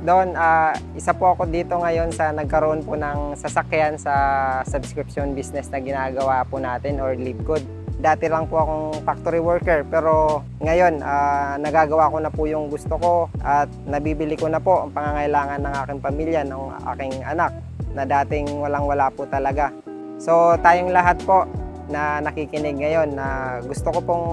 Doon, isa po ako dito ngayon sa nagkaroon po ng sasakyan sa subscription business na ginagawa po natin or Livegood. Dati lang po akong factory worker pero ngayon nagagawa ko na po yung gusto ko at nabibili ko na po ang pangangailangan ng aking pamilya, ng aking anak na dating walang-wala po talaga. So tayong lahat po na nakikinig ngayon na gusto ko pong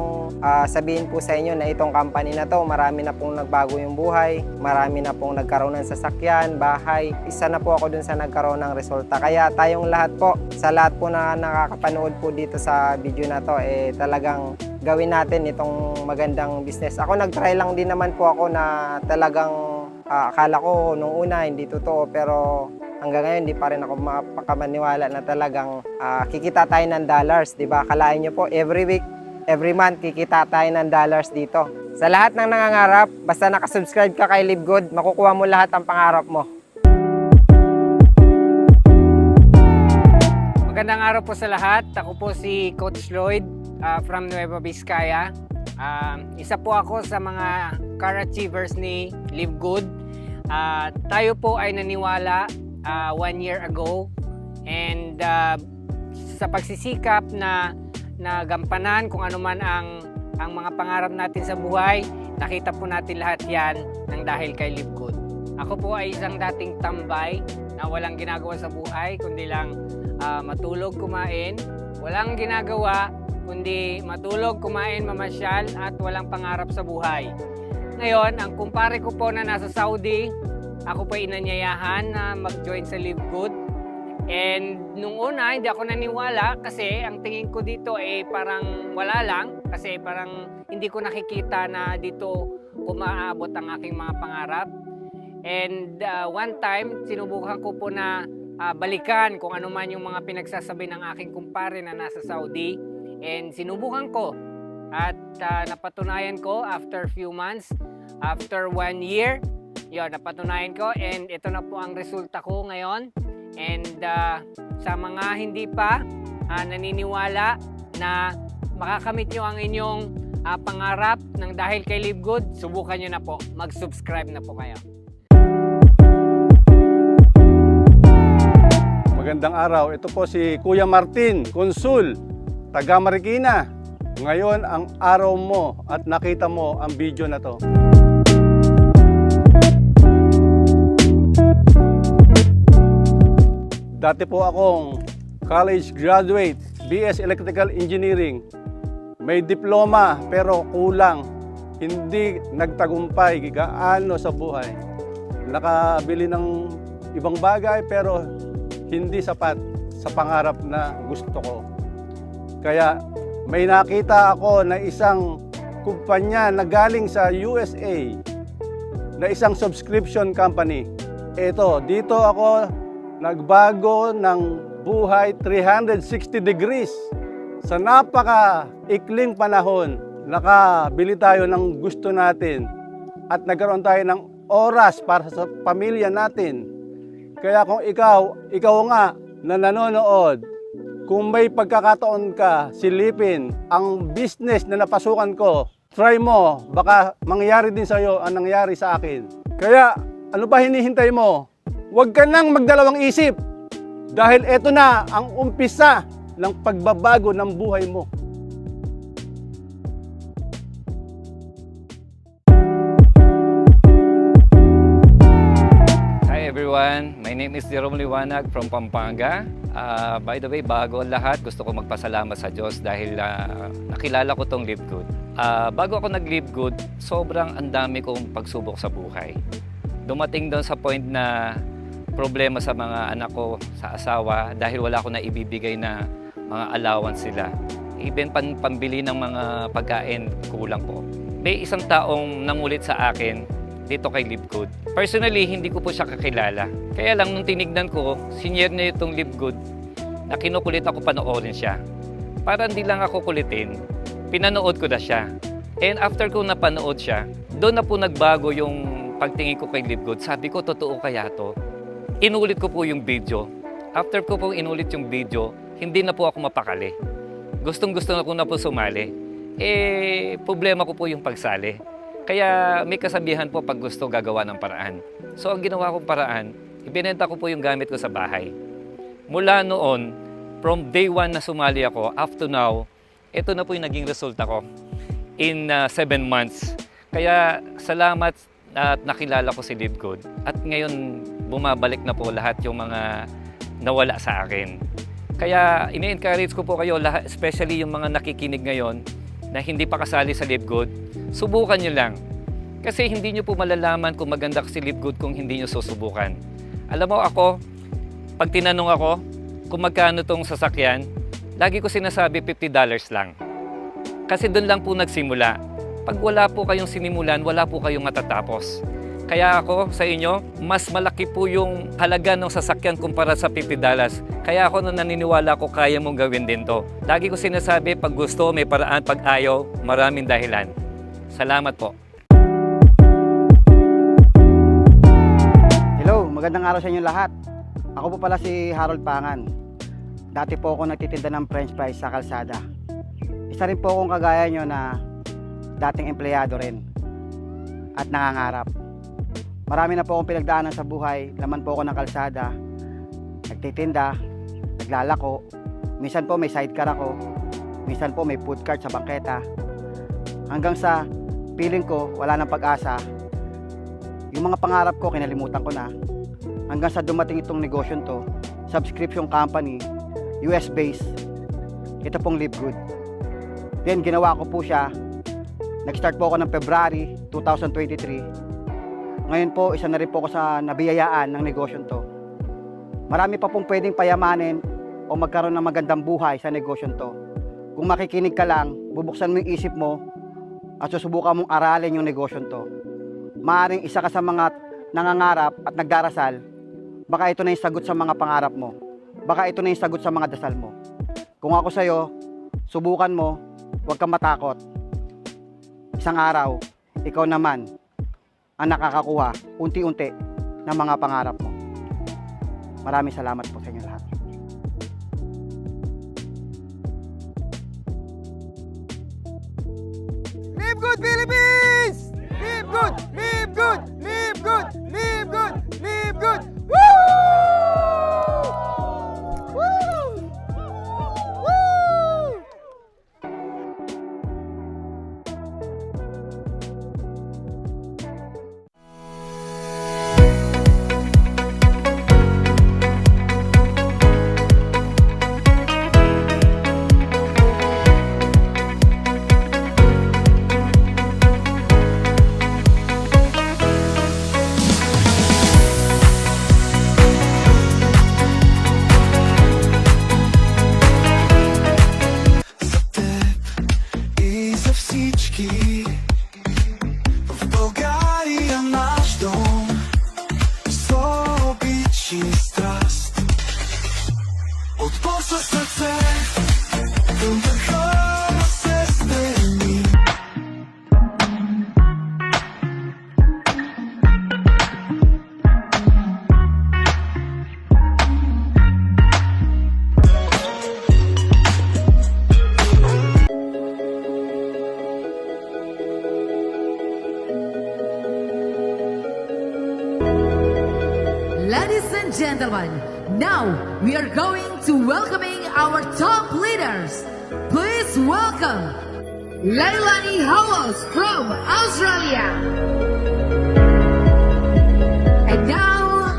sabihin po sa inyo na itong company na to, marami na pong nagbago yung buhay, marami na pong nagkaroon ng sasakyan, bahay. Isa na po ako dun sa nagkaroon ng resulta. Kaya tayong lahat po, sa lahat po na nakakapanood po dito sa video na to, talagang gawin natin itong magandang business. Ako nagtry lang din naman po ako na talagang akala ko nung una hindi totoo pero hanggang ngayon, di pa rin ako mapakamaniwala na talagang kikita tayo ng dollars, di ba? Kalain nyo po, every week, every month, kikita tayo ng dollars dito. Sa lahat ng nangangarap, basta nakasubscribe ka kay Livegood, makukuha mo lahat ang pangarap mo. Magandang araw po sa lahat. Ako po si Coach Lloyd from Nueva Vizcaya. Isa po ako sa mga car achievers ni Livegood. Tayo po ay naniwala 1 year ago and sa pagsisikap na gampanan kung ano man ang mga pangarap natin sa buhay, nakita po natin lahat yan ng dahil kay Livegood. Ako po ay isang dating tambay na walang ginagawa sa buhay kundi lang matulog, kumain, walang ginagawa kundi matulog, kumain, mamasyal at walang pangarap sa buhay. Ngayon, ang kumpare ko po na nasa Saudi, ako po inanyayahan na mag-join sa Livegood. And nung una, hindi ako naniwala kasi ang tingin ko dito ay parang wala lang. Kasi parang hindi ko nakikita na dito umaabot ang aking mga pangarap. And one time, sinubukan ko po na balikan kung ano man yung mga pinagsasabi ng aking kumpare na nasa Saudi. And sinubukan ko. At napatunayan ko after few months, after 1 year, yun, napatunayan ko and ito na po ang resulta ko ngayon. And sa mga hindi pa naniniwala na makakamit nyo ang inyong pangarap ng dahil kay Livegood, subukan nyo na po. Mag-subscribe na po kayo. Magandang araw. Ito po si Kuya Martin Consul, taga Marikina. Ngayon ang araw mo at nakita mo ang video na to. Dati po akong college graduate, BS Electrical Engineering. May diploma pero kulang. Hindi nagtagumpay gaano sa buhay. Nakabili ng ibang bagay pero hindi sapat sa pangarap na gusto ko. Kaya may nakita ako na isang kumpanya na galing sa USA na isang subscription company. Dito ako nagbago ng buhay 360 degrees. Sa napaka-ikling panahon, nakabili tayo ng gusto natin at nagkaroon tayo ng oras para sa pamilya natin. Kaya kung ikaw nga na nanonood, kung may pagkakataon ka, silipin ang business na napasukan ko, try mo, baka mangyari din sa iyo ang nangyari sa akin. Kaya ano ba hinihintay mo? Huwag ka nang magdalawang isip dahil ito na ang umpisa ng pagbabago ng buhay mo. Hi everyone, my name is Jerome Liwanag from Pampanga. By the way, bago ang lahat, gusto ko magpasalamat sa Diyos dahil nakilala ko tong Livegood. Bago ako nag-Livegood, sobrang ang dami kong pagsubok sa buhay. Dumating doon sa point na problema sa mga anak ko, sa asawa, dahil wala ko na ibibigay na mga allowance sila. Even pambili ng mga pagkain, kulang po. May isang taong nangulit sa akin dito kay Livegood. Personally, hindi ko po siya kakilala. Kaya lang nung tinignan ko, senior na itong Livegood, na kinukulit ako panoorin siya. Para hindi lang ako kulitin, pinanood ko na siya. And after ko napanood siya, doon na po nagbago yung pagtingin ko kay Livegood. Sabi ko, totoo kaya to? Inulit ko po yung video. After ko po inulit yung video, hindi na po ako mapakali. Gustong-gusto na po sumali. Problema ko po yung pagsali. Kaya may kasabihan po pag gusto gagawa ng paraan. So ang ginawa kong paraan, ibinenta ko po yung gamit ko sa bahay. Mula noon, from day 1 na sumali ako, up to now, ito na po yung naging resulta ko in 7 months. Kaya salamat at nakilala ko si Live Good. At ngayon, bumabalik na po lahat yung mga nawala sa akin. Kaya ini-encourage ko po kayo, especially yung mga nakikinig ngayon na hindi pa kasali sa Live Good, subukan nyo lang. Kasi hindi nyo po malalaman kung maganda si Live Good kung hindi nyo susubukan. Alam mo ako, pag tinanong ako kung magkano tong sasakyan, lagi ko sinasabi $50 lang. Kasi doon lang po nagsimula. Pag wala po kayong sinimulan, wala po kayong matatapos. Kaya ako sa inyo, mas malaki po yung halaga ng sasakyan kumpara sa $50. Kaya ako naniniwala ko kaya mong gawin din to. Lagi ko sinasabi, pag gusto, may paraan, pag ayaw, maraming dahilan. Salamat po. Hello, magandang araw sa inyo lahat. Ako po pala si Harold Pangan. Dati po ako nagtitinda ng french fries sa kalsada. Isa rin po akong kagaya nyo na dating empleyado rin at nangangarap. Marami na po akong pinagdaanan sa buhay. Laman po ako ng kalsada, nagtitinda, naglalako. Minsan po may sidecar ako. Minsan po may food cart sa bangketa. Hanggang sa feeling ko wala nang pag-asa. Yung mga pangarap ko kinalimutan ko na. Hanggang sa dumating itong negosyo to, subscription company, US based. Ito pong Live Good. Then ginawa ko po siya. Nag-start po ako ng February 2023. Ngayon po, isa na rin po ako sa nabiyayaan ng negosyo to. Marami pa pong pwedeng payamanin o magkaroon ng magandang buhay sa negosyo to. Kung makikinig ka lang, bubuksan mo yung isip mo at susubukan mong aralin yung negosyo to. Maaring isa ka sa mga nangangarap at nagdarasal, baka ito na yung sagot sa mga pangarap mo. Baka ito na yung sagot sa mga dasal mo. Kung ako sa'yo, subukan mo, huwag kang matakot. Isang araw, ikaw naman ang nakakakuha unti-unti ng mga pangarap mo. Maraming salamat po sa inyo lahat. Live Good Philippines! Live good! Live good! Live good! Live good! Live good! Woo! Woo! Woo! Из-за всічки в Болгарії наш дом, собічі страст. От Божа серце, вдихала сестрині. Ladies and gentlemen, now we are going to welcoming our top leaders. Please welcome Leilani Howells from Australia. And now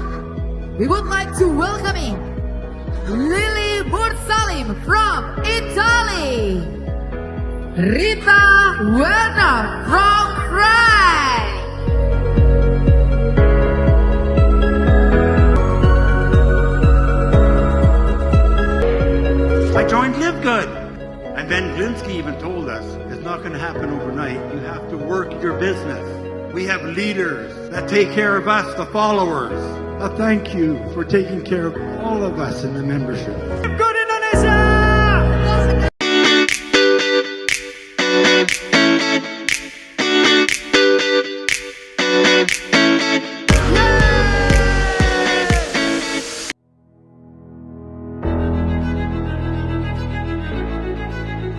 we would like to welcome Lily Bursalim from Italy. Rita Werner from France. I joined Live Good. And Ben Glinsky even told us it's not going to happen overnight. You have to work your business. We have leaders that take care of us, the followers. Thank you for taking care of all of us in the membership. Good Indonesia!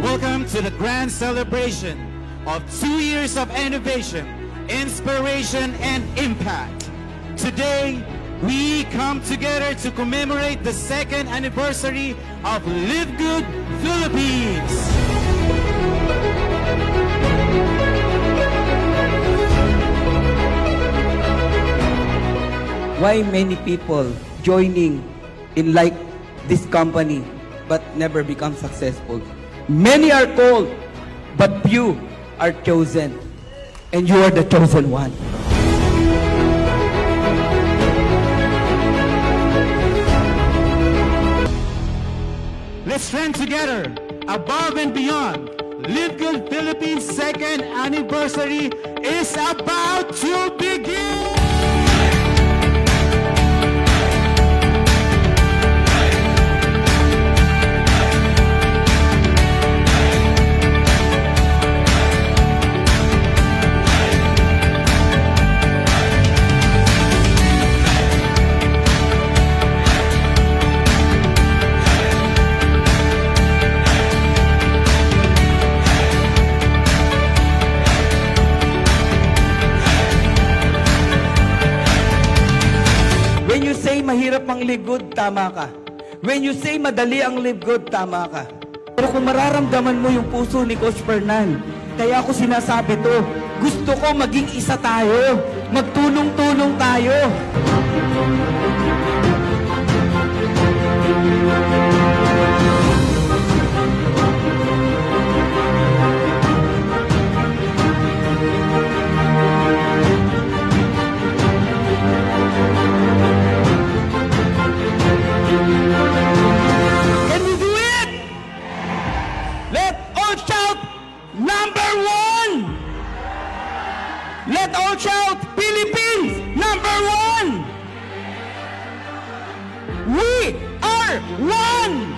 Welcome to the grand celebration of 2 years of innovation inspiration, and impact. Today, we come together to commemorate the 2nd anniversary of Live Good Philippines. Why many people joining in like this company but never become successful? Many are called, but few are chosen. And you are the chosen one. Let's stand together, above and beyond. Live Good Philippines 2nd anniversary is about to begin! When you say mahirap ang live good, tama ka. When you say madali ang live good, tama ka. Pero kung mararamdaman mo yung puso ni Coach Fernan, kaya ako sinasabi to, gusto ko maging isa tayo. Magtulong-tulong tayo. Can we do it? Let all shout number 1! Let all shout Philippines number 1! We are one!